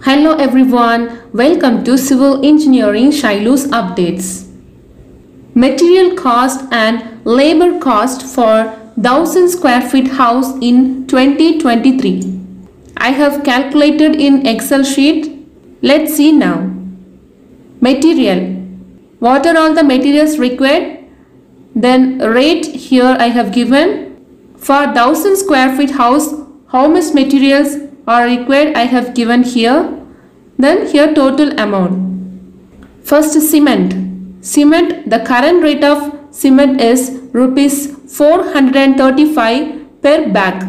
Hello everyone, welcome to Civil Engineering Shylusupdates. Material cost and labor cost for 1000 square feet house in 2023. I have calculated in Excel sheet. Let's see now. Material. What are all the materials required? Then rate here I have given. For 1000 square feet house, how much materials are required I have given here. Then here total amount. First cement. Cement, the current rate of cement is rupees 435 per bag.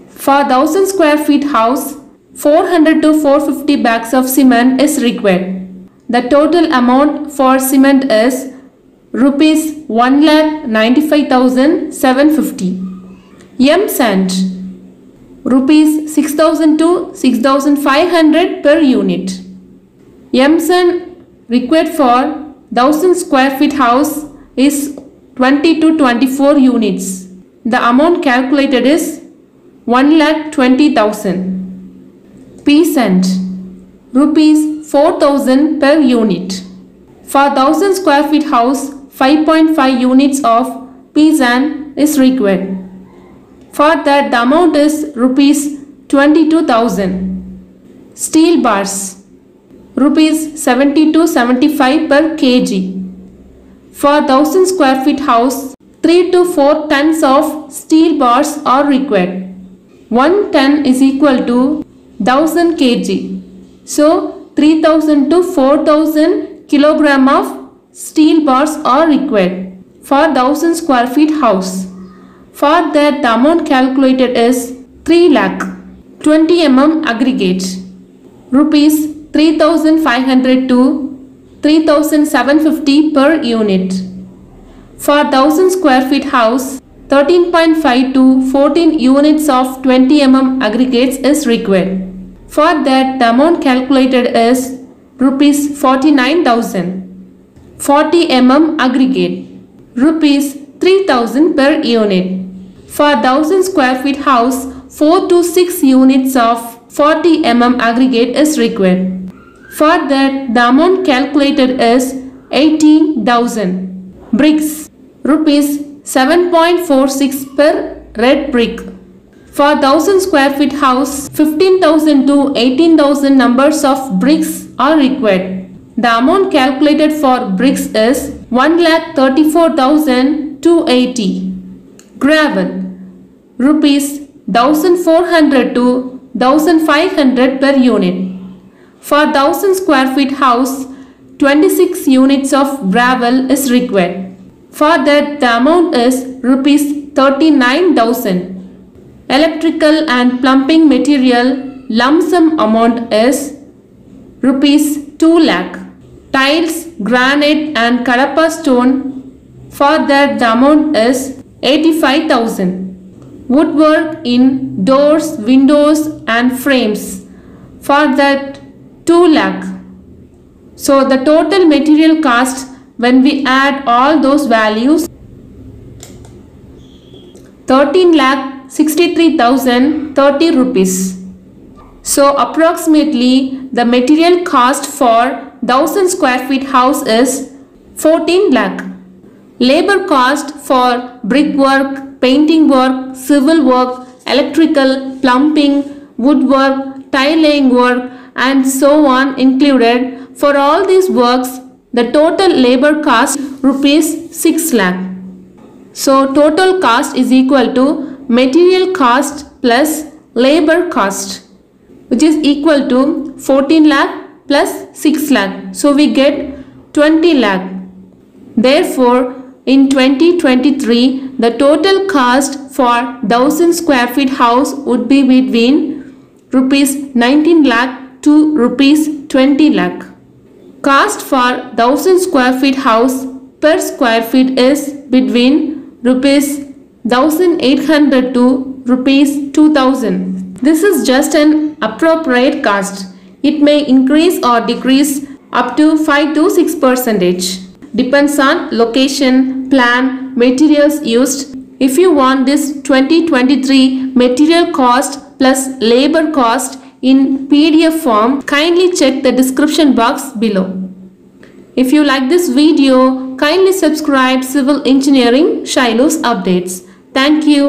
For 1000 square feet house, 400 to 450 bags of cement is required. The total amount for cement is rupees 1,95,750. M sand, rupees 6,000 to 6,500 per unit. M sand required for 1000 square feet house is 20 to 24 units. The amount calculated is 1,20,000. P sand, rupees 4,000 per unit. For 1000 square feet house, 5.5 units of P sand is required. For that, the amount is rupees 22,000. Steel bars, rupees 70 to 75 per kg. For 1000 square feet house, 3 to 4 tons of steel bars are required. 1 ton is equal to 1000 kg. So 3000 to 4000 kilogram of steel bars are required for 1000 square feet house. For that, the amount calculated is 3 lakh. 20 mm aggregate, rupees 3,500 to 3,750 per unit. For 1000 square feet house, 13.5 to 14 units of 20 mm aggregates is required. For that, the amount calculated is rupees 49,000. 40 mm aggregate, rupees 3,000 per unit. For 1000 square feet house, 4 to 6 units of 40 mm aggregate is required. For that, the amount calculated is 18,000. Bricks, rupees 7.46 per red brick. For 1000 square feet house, 15,000 to 18,000 numbers of bricks are required. The amount calculated for bricks is 1,34,280. Gravel, rupees 1,400 to 1,500 per unit. For 1000 square feet house, 26 units of gravel is required. For that, the amount is rupees 39,000. Electrical and plumbing material lump sum amount is rupees 2 lakh. Tiles, granite and kadapa stone, for that the amount is 85,000. Woodwork in doors, windows and frames, for that 2 lakh. So the total material cost when we add all those values, 13,63,030 rupees. So approximately the material cost for 1000 square feet house is 14 lakh. Labor cost for brickwork, painting work, civil work, electrical, plumbing, woodwork, tile laying work and so on included. For all these works, the total labor cost rupees 6 lakh. So total cost is equal to material cost plus labor cost, which is equal to 14 lakh plus 6 lakh. So we get 20 lakh. Therefore, in 2023, the total cost for 1000 square feet house would be between rupees 19 lakh to rupees 20 lakh. Cost for 1000 square feet house per square feet is between rupees 1,800 to rupees 2,000. This is just an appropriate cost. It may increase or decrease up to 5 to 6%. Depends on location, plan, materials used. If you want this 2023 material cost plus labor cost in PDF form, kindly check the description box below. If you like this video, kindly subscribe Civil Engineering Shylus Updates. Thank you.